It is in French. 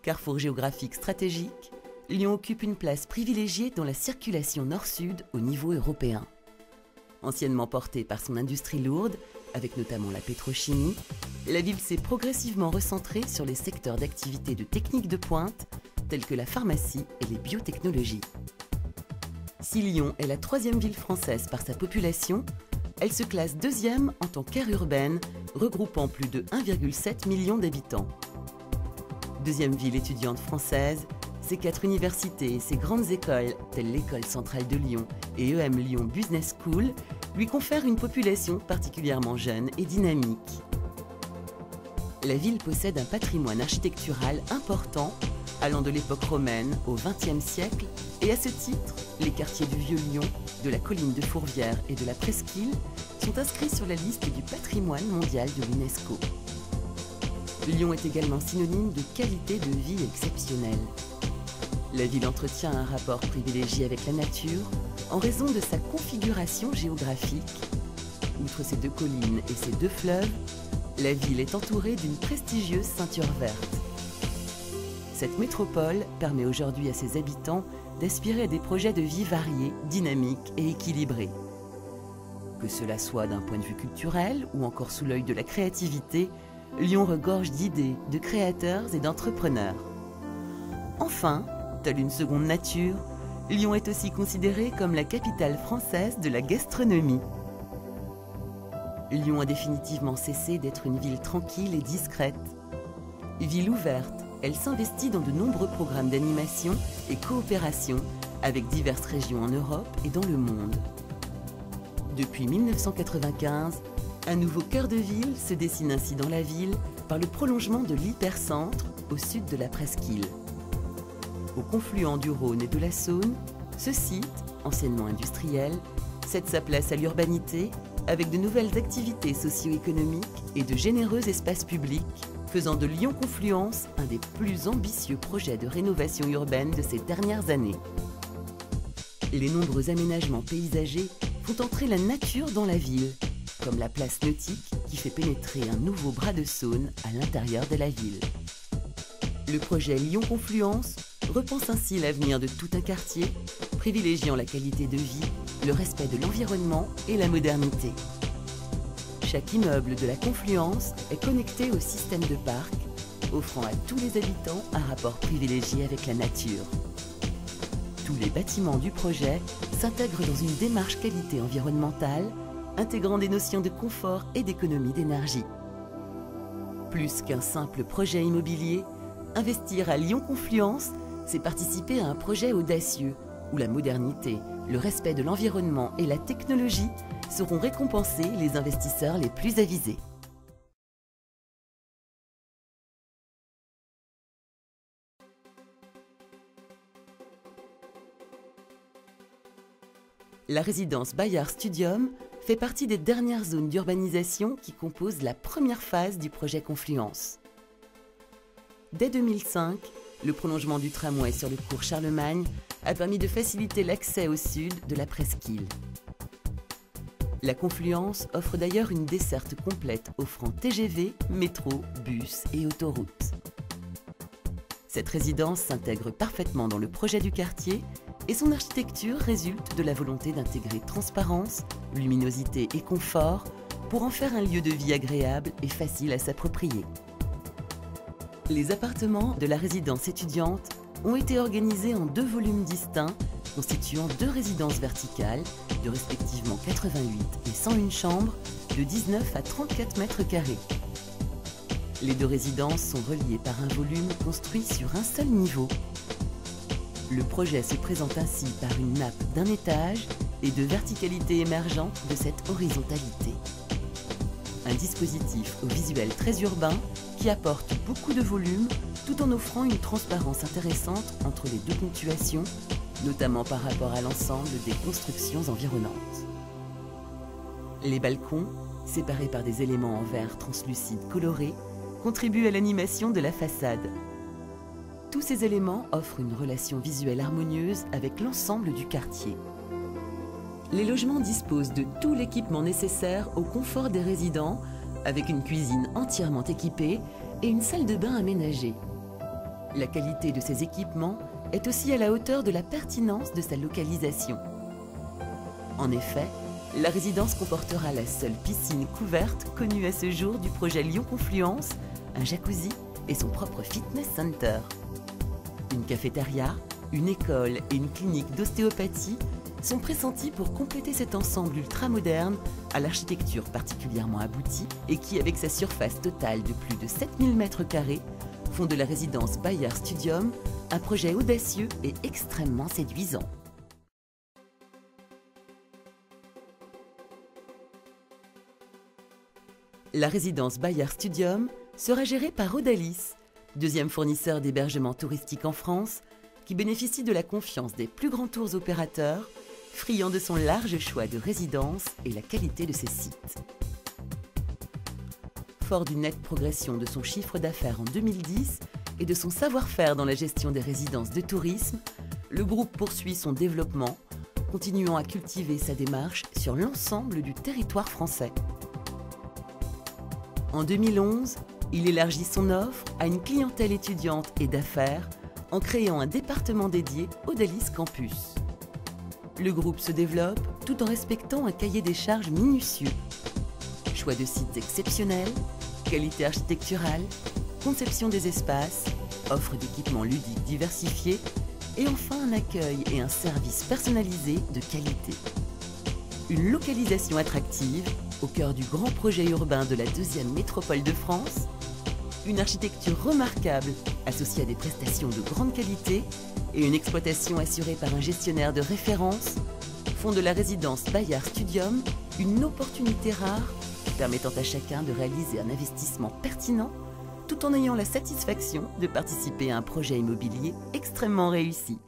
Carrefour géographique stratégique, Lyon occupe une place privilégiée dans la circulation nord-sud au niveau européen. Anciennement portée par son industrie lourde, avec notamment la pétrochimie, la ville s'est progressivement recentrée sur les secteurs d'activité de techniques de pointe, tels que la pharmacie et les biotechnologies. Si Lyon est la troisième ville française par sa population, elle se classe deuxième en tant qu'aire urbaine, regroupant plus de 1,7 million d'habitants. Deuxième ville étudiante française, ses 4 universités et ses grandes écoles, telles l'École centrale de Lyon et EM Lyon Business School, lui confèrent une population particulièrement jeune et dynamique. La ville possède un patrimoine architectural important, allant de l'époque romaine au XXe siècle, et à ce titre, les quartiers du Vieux-Lyon, de la colline de Fourvière et de la Presqu'île sont inscrits sur la liste du patrimoine mondial de l'UNESCO. Lyon est également synonyme de qualité de vie exceptionnelle. La ville entretient un rapport privilégié avec la nature en raison de sa configuration géographique. Outre ses 2 collines et ses 2 fleuves, la ville est entourée d'une prestigieuse ceinture verte. Cette métropole permet aujourd'hui à ses habitants d'aspirer à des projets de vie variés, dynamiques et équilibrés. Que cela soit d'un point de vue culturel ou encore sous l'œil de la créativité, Lyon regorge d'idées, de créateurs et d'entrepreneurs. Enfin, telle une seconde nature, Lyon est aussi considérée comme la capitale française de la gastronomie. Lyon a définitivement cessé d'être une ville tranquille et discrète. Ville ouverte, elle s'investit dans de nombreux programmes d'animation et coopération avec diverses régions en Europe et dans le monde. Depuis 1995, un nouveau cœur de ville se dessine ainsi dans la ville par le prolongement de l'hypercentre au sud de la Presqu'île. Au confluent du Rhône et de la Saône, ce site, anciennement industriel, cède sa place à l'urbanité avec de nouvelles activités socio-économiques et de généreux espaces publics, faisant de Lyon Confluence un des plus ambitieux projets de rénovation urbaine de ces dernières années. Les nombreux aménagements paysagers font entrer la nature dans la ville, comme la place nautique qui fait pénétrer un nouveau bras de Saône à l'intérieur de la ville. Le projet Lyon Confluence repense ainsi l'avenir de tout un quartier, privilégiant la qualité de vie, le respect de l'environnement et la modernité. Chaque immeuble de la Confluence est connecté au système de parc, offrant à tous les habitants un rapport privilégié avec la nature. Tous les bâtiments du projet s'intègrent dans une démarche qualité environnementale, intégrant des notions de confort et d'économie d'énergie. Plus qu'un simple projet immobilier, investir à Lyon Confluence, c'est participer à un projet audacieux où la modernité, le respect de l'environnement et la technologie seront récompensés les investisseurs les plus avisés. La résidence Bayard Studium fait partie des dernières zones d'urbanisation qui composent la première phase du projet Confluence. Dès 2005, le prolongement du tramway sur le cours Charlemagne a permis de faciliter l'accès au sud de la Presqu'île. La Confluence offre d'ailleurs une desserte complète offrant TGV, métro, bus et autoroute. Cette résidence s'intègre parfaitement dans le projet du quartier et son architecture résulte de la volonté d'intégrer transparence, luminosité et confort pour en faire un lieu de vie agréable et facile à s'approprier. Les appartements de la résidence étudiante ont été organisés en 2 volumes distincts, constituant 2 résidences verticales de respectivement 88 et 101 chambres de 19 à 34 mètres carrés. Les 2 résidences sont reliées par un volume construit sur un seul niveau. Le projet se présente ainsi par une nappe d'1 étage et de verticalité émergente de cette horizontalité. Un dispositif au visuel très urbain qui apporte beaucoup de volume tout en offrant une transparence intéressante entre les 2 ponctuations, notamment par rapport à l'ensemble des constructions environnantes. Les balcons, séparés par des éléments en verre translucide coloré, contribuent à l'animation de la façade. Tous ces éléments offrent une relation visuelle harmonieuse avec l'ensemble du quartier. Les logements disposent de tout l'équipement nécessaire au confort des résidents, avec une cuisine entièrement équipée et une salle de bain aménagée. La qualité de ses équipements est aussi à la hauteur de la pertinence de sa localisation. En effet, la résidence comportera la seule piscine couverte connue à ce jour du projet Lyon Confluence, un jacuzzi et son propre fitness center. Une cafétéria, une école et une clinique d'ostéopathie sont pressentis pour compléter cet ensemble ultramoderne à l'architecture particulièrement aboutie et qui, avec sa surface totale de plus de 7000 m², font de la résidence Bayard Studium un projet audacieux et extrêmement séduisant. La résidence Bayard Studium sera gérée par Odalis, deuxième fournisseur d'hébergement touristique en France, qui bénéficie de la confiance des plus grands tours opérateurs, friand de son large choix de résidences et la qualité de ses sites. Fort d'une nette progression de son chiffre d'affaires en 2010 et de son savoir-faire dans la gestion des résidences de tourisme, le groupe poursuit son développement, continuant à cultiver sa démarche sur l'ensemble du territoire français. En 2011, il élargit son offre à une clientèle étudiante et d'affaires en créant un département dédié Odalis Campus. Le groupe se développe tout en respectant un cahier des charges minutieux. Choix de sites exceptionnels, qualité architecturale, conception des espaces, offre d'équipements ludiques diversifiés et enfin un accueil et un service personnalisé de qualité. Une localisation attractive au cœur du grand projet urbain de la deuxième métropole de France, une architecture remarquable associée à des prestations de grande qualité et une exploitation assurée par un gestionnaire de référence font de la résidence Bayard Studium une opportunité rare permettant à chacun de réaliser un investissement pertinent tout en ayant la satisfaction de participer à un projet immobilier extrêmement réussi.